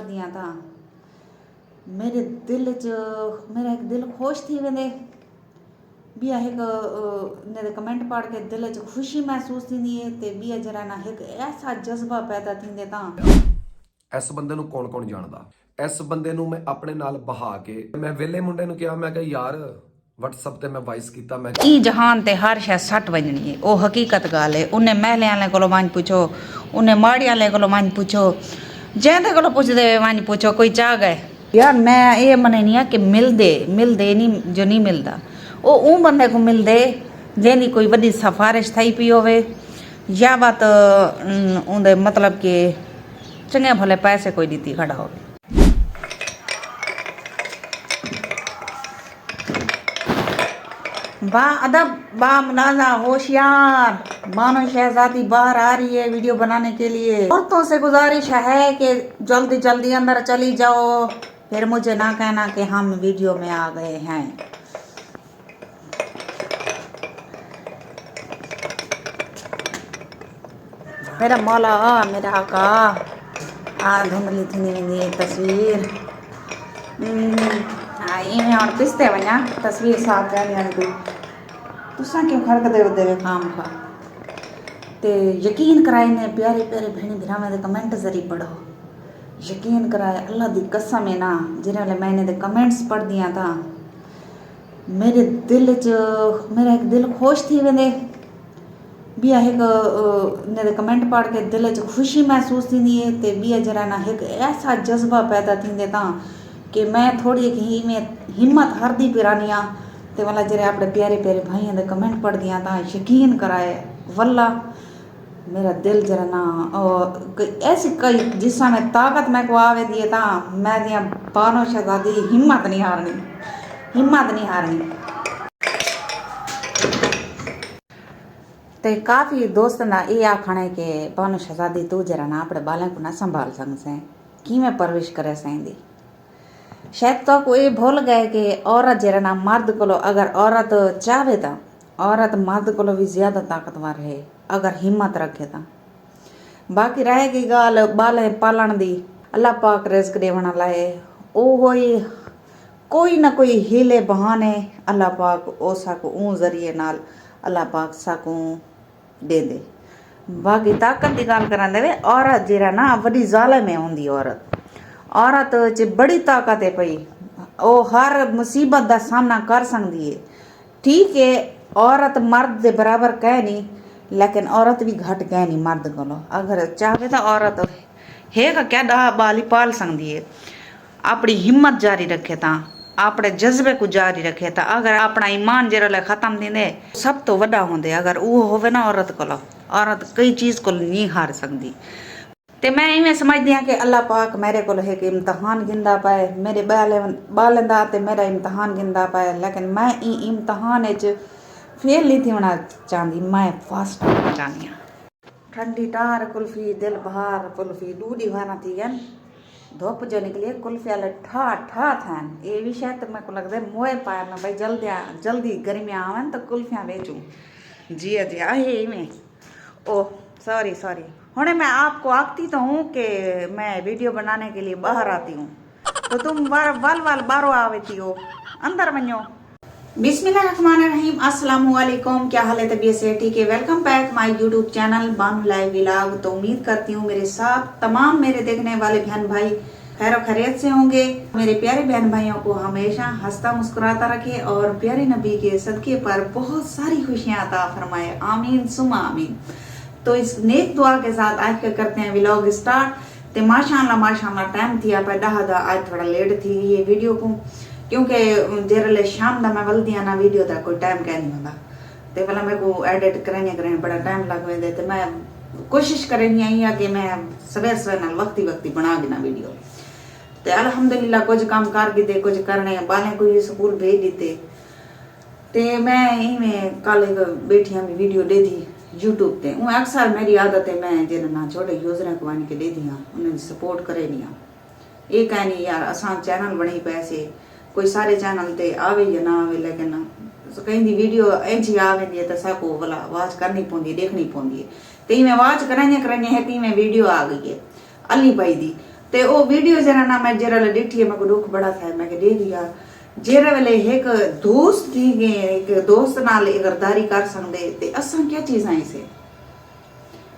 पढ़दियां तां मेरे दिल च मेरा एक दिल खुश थी वेंदे ॿिया हिकु इन ते कमेंट पढ़ के दिल च ख़ुशी महसूस थींदी है ते ॿिया जरा ना हिकु ऐसा जज़्बा पैदा थींदे तां इस बंदे ਨੂੰ ਕੌਣ ਕੌਣ ਜਾਣਦਾ। ਇਸ ਬੰਦੇ ਨੂੰ ਮੈਂ ਆਪਣੇ ਨਾਲ ਬਹਾ ਕੇ ਮੈਂ ਵੇਲੇ ਮੁੰਡੇ ਨੂੰ ਕਿਹਾ, ਮੈਂ ਕਿਹਾ ਯਾਰ WhatsApp ਤੇ ਮੈਂ ਵਾਇਸ ਕੀਤਾ, ਮੈਂ ई जहान ते हर शइ सट वञणी है ओ हकीकत ॻाल्हि है। उन्हें महले वाले कोलो वञ पुछो, उन्हें माड़ी वाले कोलो वञ पुछो, जंहिंदे कोलो पुछदे वञ पुछो कोई चाह गए यार। मैं ये मननी है कि मिलदे नहीं जो नहीं मिलता वो ऊ बंदे को मिलदे जैनी कोई वड्डी सिफारिश थी पी होवे या बात उनदे मतलब कि चंगे भले पैसे कोई दी खड़ा होवे। बा अदब बा मुलाजा होशियार बानो शहजादी बाहर आ रही है वीडियो बनाने के लिए। औरतों से गुजारिश है कि जल्दी जल्दी अंदर चली जाओ, फिर मुझे ना कहना कि हम वीडियो में आ गए हैं। मेरा मौला मेरा आका आ धुंधली थी तस्वीर इवें और पिसते वञा तस्वीर साफ करनी कोई तुसा क्यों खड़कदे दे काम का ते यकीन कराए ने प्यारे प्यारे भेणी भरावां दे कमेंट जरी पढ़ो। यकीन कराए अल्लाह दी कसम है ना जिन्हें मैंने दे कमेंट्स पढ़दियां तां मेरे दिल च मेरा एक दिल खुश थी वेंदे ॿिया हिकु इन ते कमेंट पढ़ के दिल च ख़ुशी महसूस थींदी है ते ॿिया जरा ना हिकु ऐसा जज़्बा पैदा थींदे तां कि मैं थोड़ी में हिम्मत हारदी पिरानिया ते वाला जरे अपने प्यारे प्यारे भाइयों दे कमेंट पढ़दियां तां यकीन कराए वल्ला मेरा दिल जरा ना ऐसी कई जिसा में ताकत मैं को आवे दिए तां मैं दियां बानो शहजादी हिम्मत नहीं हारनी। ते काफ़ी दोस्तों का ये आखना है कि बानो शहजादी तू जरा ना अपने बालों को ना संभाल सकसे कि मैं परवरिश करे सेंदी। शायद तो कोई भूल गए कि औरत जरा ना मर्द को अगर औरत चाहे तो औरत मर्द को भी ज़्यादा ताकतवर है अगर हिम्मत रखे तो। बाकी रहेगी गाल बाल पालन दी अल्लाह पाक रिज़्क देवण लाए ओ कोई ना कोई हीले बहाने अल्लाह पाक ओ साकू ऊँ जरिए नाल अल्लाह पाक साकू दे दे। बाकी ताकत की गाल करा दे औरत जरा ना वड्डी ज़ालिम है होंदी औरत च बड़ी ताकत है पई ओ हर मुसीबत का सामना कर सकती है। ठीक है औरत मर्द के बराबर कह नहीं लेकिन औरत भी घट कह नहीं मर्द को अगर चाहे तो औरत है क्या डा बाली पाल सकती है अपनी हिम्मत जारी रखे ता अपने जज्बे को जारी रखे ता अगर अपना ईमान जरा खत्म थींदे सब तो वड्डा होंदे अगर वो होवे ना औरत को औरत कई चीज़ को नहीं हार सकती। ते मैं इवें समझदी हाँ कि अल्लाह पाक मेरे को एक इम्तहान गिंदा पाए मेरे बालें दा ते मेरा इम्तहान गिंदा पाए लेकिन मैं इम्तहान फेल नहीं थी होना चाहती मैं फर्स्ट होना चाहती हाँ। ठंडी टार कुल्फी दिल बहार कुल्फी दूधी वारा थी गन धुप जो निकली कुल्फी वाले ठा थैन ये भी शायद मेरे को लगता है मोए पाए ना भाई जल्दी गर्मियाँ आवन तो कुल्फियाँ बेचूँ जी आहे इवें ओ सॉरी हुणे मैं आपको आखती तो हूँ कि मैं वीडियो बनाने के लिए बाहर आती हूँ तो तुम वाल बारो आवेती हो अंदर वञो। बिस्मिल्लाहिर्रहमानिर्रहीम अस्सलाम वालेकुम क्या हाल है तबीयत से ठीक है। Welcome back my YouTube channel Banu live vlog. तो उम्मीद करती हूँ मेरे साथ तमाम मेरे देखने वाले बहन भाई खैर खैरियत से होंगे। मेरे प्यारे बहन भाइयों को हमेशा हंसता मुस्कुराता रखे और प्यारे नबी के सदके पर बहुत सारी खुशियाँ अता फरमाए आमीन सुमा आमीन। तो इस नेक दुआ के साथ आज का करते हैं व्लॉग स्टार्ट। तो माशाल्लाह टाइम थी आप दा आज थोड़ा लेट थी ये वीडियो को क्योंकि जरले शाम दा मैं वल्दी ना वीडियो का कोई टाइम कह नहीं होता तो पहले मेरे को एडिट करने बड़ा टाइम लग वेंदे तो मैं कोशिश करनी आई है कि मैं सवेरे नाल वक्ती बना गिना वीडियो। तो अल्हम्दुलिल्लाह कुछ काम कर गिते कुछ करने बाले कोई स्कूल भेज दीते तो मैं इवें कल बैठी हमें वीडियो दे दी यूट्यूब पे वो अक्सर मेरी आदत है मैं जिन ना छोटे यूजर को वन के दे दी उन्हें सपोर्ट करे नहीं ये कह नहीं यार असा चैनल बनी पैसे कोई सारे चैनल ते आवे या ना आवे लेकिन कहीं वीडियो इंज ही आवे तो सबको वाला आवाज करनी पौंदी है देखनी पौंदी है तो इवें आवाज कराइया है कि इवें वीडियो आ गई है अली भाई दी ਤੇ ਉਹ ਵੀਡੀਓ ਜਰਾ ਨਾ ਮੈਂ ਜਰਾ ਡਿੱਠੀ ਮੈਂ ਕੋ ਦੁੱਖ ਬੜਾ था मैं देख लिया जेरे वेले एक दोस्त थी गए एक दोस्त नाल गरदारी कर सकते ते असां क्या चीज़ आई से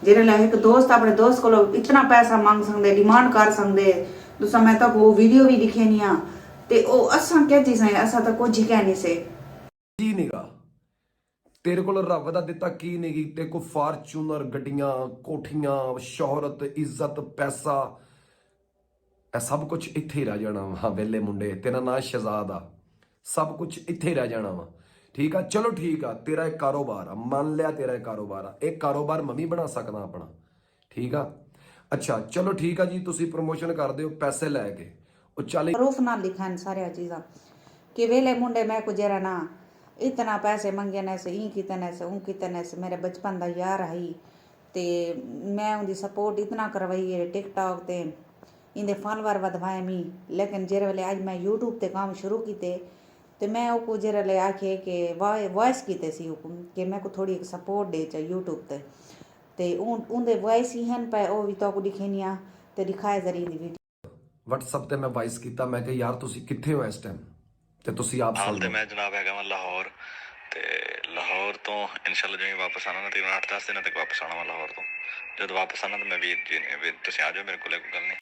जेरे ला एक दोस्त अपने दोस्त को इतना पैसा मांग सकते डिमांड कर सकते दूसरा मैं तक वो वीडियो भी दिखे नहीं ते ओ असां क्या चीज़ आई असां तो कुछ कह नहीं से ਕੀ ਨੀਗਾ ਤੇਰੇ ਕੋਲ ਰੱਬ ਦਾ ਦਿੱਤਾ ਕੀ ਨੀਗੀ ਤੇ ਕੋ ਫਾਰਚੂਨਰ ਗੱਡੀਆਂ ਕੋਠੀਆਂ ਸ਼ੋਹਰਤ ਇੱਜ਼ਤ ਪੈਸਾ ਇਹ ਸਭ ਕੁਝ ਇੱਥੇ ਹੀ ਰਹਿ ਜਾਣਾ ਵਾ ਵੇਲੇ ਮੁੰਡੇ ਤੇਰਾ ਨਾਂ ਸ਼ਹਿਜ਼ਾਦ ਆ ਸਭ ਕੁਝ ਇੱਥੇ ਹੀ ਰਹਿ ਜਾਣਾ ਵਾ ਠੀਕ ਆ ਚਲੋ ਠੀਕ ਆ ਤੇਰਾ ਇੱਕ ਕਾਰੋਬਾਰ ਆ ਮੰਨ ਲਿਆ ਤੇਰਾ ਇੱਕ ਕਾਰੋਬਾਰ ਆ ਇਹ ਕਾਰੋਬਾਰ ਮੈਂ ਵੀ ਬਣਾ ਸਕਦਾ ਆਪਣਾ ਠੀਕ ਆ ਅੱਛਾ ਚਲੋ ਠੀਕ ਆ ਜੀ ਤੁਸੀਂ ਪ੍ਰਮੋਸ਼ਨ ਕਰਦੇ ਹੋ ਪੈਸੇ ਲੈ ਕੇ ਉਹ ਚੱਲ प्रूफ ना लिखा इन सारी चीज़ा कि वेले मुंडे मैं को जरा ना इतना पैसे मंगे ने से ई कितने से ऊ कितने से मेरे बचपन का यार है ते मैं उनकी सपोर्ट इतना करवाई है टिकटॉक ते इंदे फॉलोवर वधवाए मी लेकिन जेरे वेले आज मैं यूट्यूब ते काम शुरू कीते ते मैं वो जेरे ले आखे कि वॉइस कीते सी हुकुम कि मैं को थोड़ी सपोर्ट दे चा यूट्यूब ते उनदे वॉइस ही हन पे ओ भी तो को दिखेनिया ते दिखाए जरी दी वीडियो WhatsApp ਤੇ ਮੈਂ ਵਾਇਸ ਕੀਤਾ ਮੈਂ ਕਿਹਾ ਯਾਰ ਤੁਸੀਂ ਕਿੱਥੇ ਹੋ ਇਸ ਟਾਈਮ ਤੇ ਤੁਸੀਂ ਆਪ ਹਾਲ ਸੁਣ ਤੇ ਮੈਂ ਜਨਾਬ ਹੈਗਾ ਮੈਂ ਲਾਹੌਰ ਤੇ ਲਾਹੌਰ ਤੋਂ ਇਨਸ਼ਾਅੱਲਾ ਜਿਵੇਂ ਵਾਪਸ ਆਣਾ ਨਾ ਤਕਰੀਬਨ 8-10 ਦਿਨਾਂ ਤੱਕ ਵਾਪਸ ਆਣਾ ਮੈਂ ਲਾਹੌਰ ਤੋਂ ਜਦੋਂ ਵਾਪਸ ਆਣਾ ਤਾਂ ਮੈਂ ਵੀ ਤੁਸੀਂ ਆ ਜਾਓ ਮੇਰੇ ਕੋਲੇ ਕੋਈ ਗੱਲ ਨਹੀਂ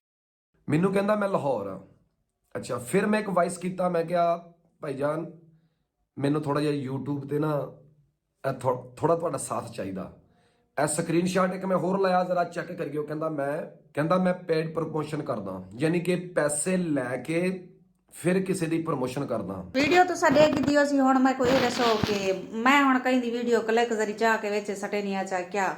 ਮੈਨੂੰ ਕਹਿੰਦਾ ਮੈਂ ਲਾਹੌਰ ਆ ਅੱਛਾ ਫਿਰ ਮੈਂ ਇੱਕ ਵਾਇਸ ਕੀਤਾ ਮੈਂ ਕਿਹਾ ਭਾਈਜਾਨ ਮੈਨੂੰ ਥੋੜਾ ਜਿਹਾ YouTube ਤੇ ਨਾ ਥੋੜਾ ਤੁਹਾਡਾ ਸਾਥ ਚਾਹੀਦਾ ਇਹ ਸਕਰੀਨਸ਼ਾਟ ਇੱਕ ਮੈਂ ਹੋਰ ਲਾਇਆ ਜ਼ਰਾ ਚੈੱਕ ਕਰਿਓ ਕਹਿੰਦਾ ਮੈਂ ਪੇਡ ਪ੍ਰਮੋਸ਼ਨ ਕਰਦਾ ਯਾਨੀ ਕਿ ਪੈਸੇ ਲੈ ਕੇ ਫਿਰ ਕਿਸੇ ਦੀ ਪ੍ਰਮੋਸ਼ਨ ਕਰਦਾ ਵੀਡੀਓ ਤੁਸੀਂ ਦੇਖ ਦਿਓ ਸੀ ਹੁਣ ਮੈਂ ਕੋਈ ਦੱਸੋ ਕਿ ਮੈਂ ਹੁਣ ਕहीं ਦੀ ਵੀਡੀਓ ਕਲਿੱਕ ਜ਼ਰੀ ਚਾਹ ਕੇ ਵਿੱਚ ਸਟੇ ਨਹੀਂ ਆ ਚਾ ਕਿਆ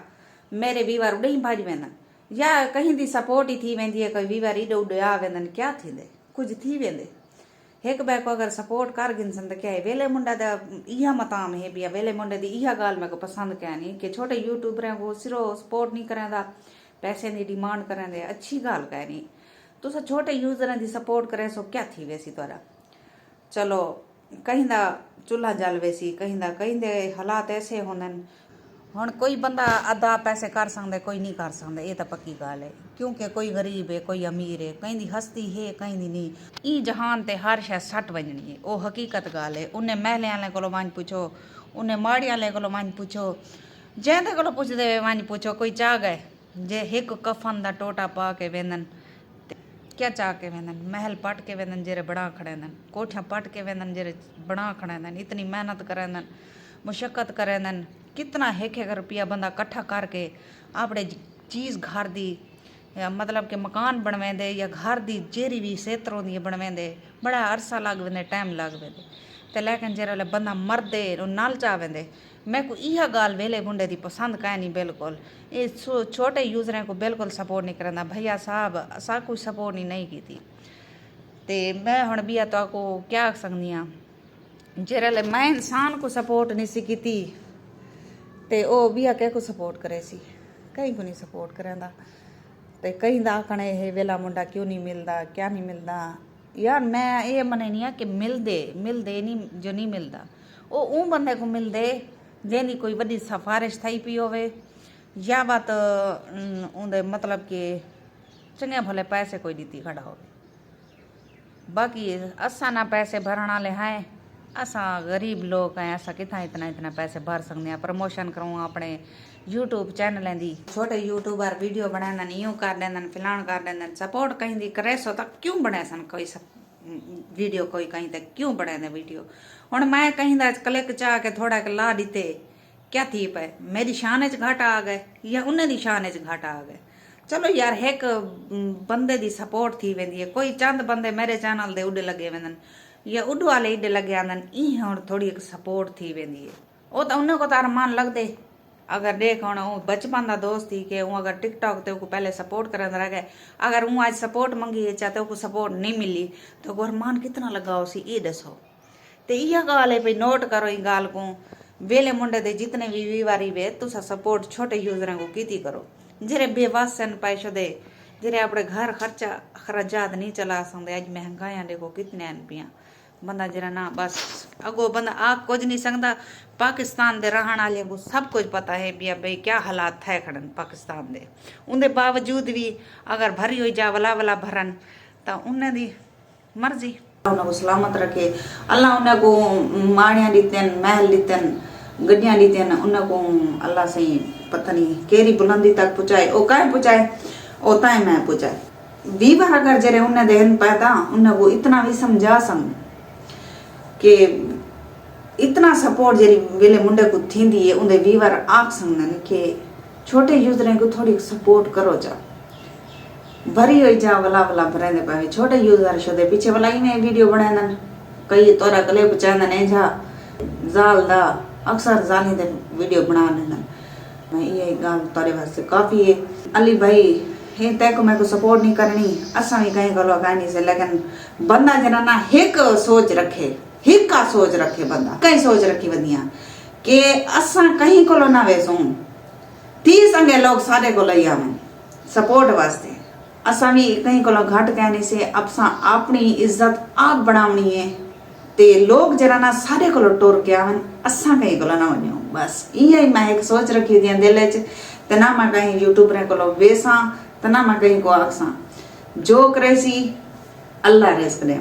ਮੇਰੇ ਵੀਵਾਰ ਉਡੇ ਹੀ ਭਾਜ वेंदा या कहीं दी सपोर्ट ही थी वेंदी है कोई वीवार इडे उडे आ वेंदन क्या थींदे कुछ थी वेंदे एक बै को अगर सपोर्ट कर गिनसन त क्या है वेले मुंडा दा इहा मताम है बिया वेले मुंडे दी इहा गाल मैं को पसंद क्या नहीं कि छोटे यूट्यूबर को सिरो सपोर्ट नहीं करेंदा पैसे दी डिमांड करेंदे अच्छी गाल कह नहीं तुस छोटे यूजर दी सपोर्ट करे सो क्या थी वैसी तोरा चलो कहीं दा चूल्हा जल वैसी कहीं दे हालात ऐसे होंदन ਹੁਣ ਕੋਈ ਬੰਦਾ ਅੱਧਾ ਪੈਸੇ ਕਰ ਸਕਦਾ ਕੋਈ ਨਹੀਂ ਕਰ ਸਕਦਾ ਇਹ ਤਾਂ ਪੱਕੀ ਗੱਲ ਹੈ ਕਿਉਂਕਿ ਕੋਈ ਗਰੀਬ ਹੈ ਕੋਈ ਅਮੀਰ ਹੈ ਕहीं ਦੀ ਹਸਤੀ ਹੈ ਕहीं ਦੀ ਨਹੀਂ ਇਹ ਜਹਾਨ ਤੇ ਹਰ ਸ਼ੈ ਸੱਟ ਵਜਣੀ ਹੈ ਉਹ ਹਕੀਕਤ ਗੱਲ ਹੈ ਉਹਨੇ ਮਹਿਲੇ ਵਾਲੇ ਕੋਲੋਂ ਵਾਂਝ ਪੁੱਛੋ ਉਹਨੇ ਮਾੜੀ ਵਾਲੇ ਕੋਲੋਂ ਵਾਂਝ ਪੁੱਛੋ ਜਿਹਦੇ ਕੋਲੋਂ ਪੁੱਛਦੇ ਵਾਂਝ ਪੁੱਛੋ ਕੋਈ ਚਾਹ ਗਏ ਜੇ ਇੱਕ ਕਫਨ ਦਾ ਟੋਟਾ ਪਾ ਕੇ ਵੇਂਦਨ क्या चाह के वेंदन महल पट के वेंदन जेरे बड़ा खड़ेंदन कोठियां पट के वेंदन जेरे बड़ा खड़ेंदन इतनी मेहनत करेंदन मुशक्कत करेंदन कितना एक रुपया बंदा इकट्ठा करके अपने चीज़ घर दी मतलब कि मकान बनवेंदे या घर दी जेरी भी सेतर होंदी बनवेंदे बड़ा अरसा लग वेंदे टाइम लग वेंदे ते लेकिन जेरे बंदा मरदे नल चा वेंदे मैं को इहा गाल वेले मुंडे दी पसंद काहे नहीं बिल्कुल ये छोटे यूजरें को बिल्कुल सपोर्ट नहीं करना भैया साहब असा कोई सपोर्ट नहीं की ते मैं हुण भी तो को क्या सकनी हाँ जेरे मैं इंसान को सपोर्ट नहीं सी की ते ओ भी कह को सपोर्ट करे सी कहीं को नहीं सपोर्ट करेंदा ते कहीं दा आखने ये वेला मुंडा क्यों नहीं मिलता क्या नहीं मिलता यार मैं ये मने नहीं कि मिलदे नहीं जो नहीं मिलता वो ऊ बंदे को मिलदे जैनी कोई वड्डी सिफारिश थी पी होवे या बात उनके मतलब कि चंगे भले पैसे कोई दी खड़ा हो बाकी असा ना पैसे भरण वाले हैं असा गरीब लोग हैं असा कितना इतना पैसे भर सकते हैं प्रमोशन करूँ अपने यूट्यूब चैनल दी छोटे यूट्यूबर वीडियो बनाने यूँ कर देंदन फिलान कर देंदन सपोर्ट कहीं दी करे सो तक क्यों बने सन कोई वीडियो कोई कहीं तक क्यों बने दे वीडियो हुण मैं कहीं दा क्लिक चाह के थोड़ा ला दीते क्या थी पे मेरी शान च घाटा आ गए या उन्हें दी शान च घाटा आ गए चलो यार एक बंदे दी सपोर्ट थी वेंदी है कोई चंद बंदे मेरे चैनल दे उडे लगे वेंदन या उड वाले इडे लगे आंदन ई हुण थोड़ी एक सपोर्ट थी वेंदी है वो तो उन्हें को तो अरमान लगदे अगर देख हुण बचपन का दोस्त थी कि हूँ अगर टिकटॉक ते को पहले सपोर्ट कर रह गए अगर हूँ आज सपोर्ट मंगी है चाहे को सपोर्ट नहीं मिली तो अरमान कितना लगा उसी ये दसो तो यह गाल है भाई नोट करो ई गाल को वेले मुंडे दे जितने भी वीवारी वे तुसा सपोर्ट छोटे यूजर को कीती करो जेरे बेवस सन पैसे दे जेरे अपने घर खर्चा खर्चात नहीं चला सकते अज महंगाइयां देखो कितने पियाँ ਬੰਦਾ ਜਿਹੜਾ ਨਾ ਬਸ ਅੱਗੋਂ ਬੰਦਾ ਆ ਕੁਝ ਨਹੀਂ ਸਕਦਾ। ਪਾਕਿਸਤਾਨ ਦੇ ਰਹਿਣ ਵਾਲਿਆਂ ਨੂੰ ਸਭ ਕੁਝ ਪਤਾ ਹੈ ਵੀ ਬਈ ਕੀ ਹਾਲਾਤ ਹੈ ਖੜਨ ਪਾਕਿਸਤਾਨ ਦੇ। ਉਹਦੇ ਬਾਵਜੂਦ ਵੀ ਅਗਰ ਭਰੀ ਹੋਈ ਜਾ ਵਲਾ ਵਲਾ ਭਰਨ ਤਾਂ ਉਹਨਾਂ ਦੀ मर्जी। उन्हें सलामत रखे अल्लाह। उन्हें को माड़ियाँ दीतन, महल दीतन, गड्डियाँ दीतन। उन्हें को अल्लाह से पता नहीं केरी बुलंदी तक पहुँचाए। ओ काहे पहुँचाए, ओ ताए मैं पहुँचाए। वीवर अगर जरे उन्हें देहन पैदा उन्हें को इतना भी समझा संग कि इतना सपोर्ट जरी वेले मुंडे को थींदी है उन्हें वीवर आख संगन के छोटे यूजरें को थोड़ी सपोर्ट करो जा। भरी हुई जा वला वला भरेंदे पावे छोटे यूजर शो दे पीछे वला ही में वीडियो बनांदन कई तोरा गले बचांदन ए जा जाल दा अक्सर जाली दे वीडियो बना लेंदन। मैं ये गाल तोरे वास्ते काफी है। अली भाई हे तय को मैं को सपोर्ट नहीं करनी असा भी कहीं गलो कहानी से, लेकिन बंदा जना ना एक सोच रखे, एक का सोच रखे बंदा कई सोच रखी बंदियां कि असा कहीं कोलो ना वेसू 30 अंगे लोग सारे को लई आवन सपोर्ट वास्ते। असा भी कहीं को घट कहने से असा अपनी इज्जत आप बनावनी है ते लोग जरा ना सारे को टोर के आवन असा कहीं को ना वनो। बस ये मैं एक सोच रखी थी दिल च ना मैं कहीं यूट्यूबर को वेसा तो ना मैं कहीं को आखसा। जो करे सी अल्लाह रिस्क दे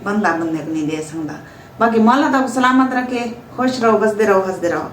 बंदा बंदे को नहीं दे सकता। बाकी मौला तक सलामत रखे, खुश रहो, बसते रहो, हंसते रहो।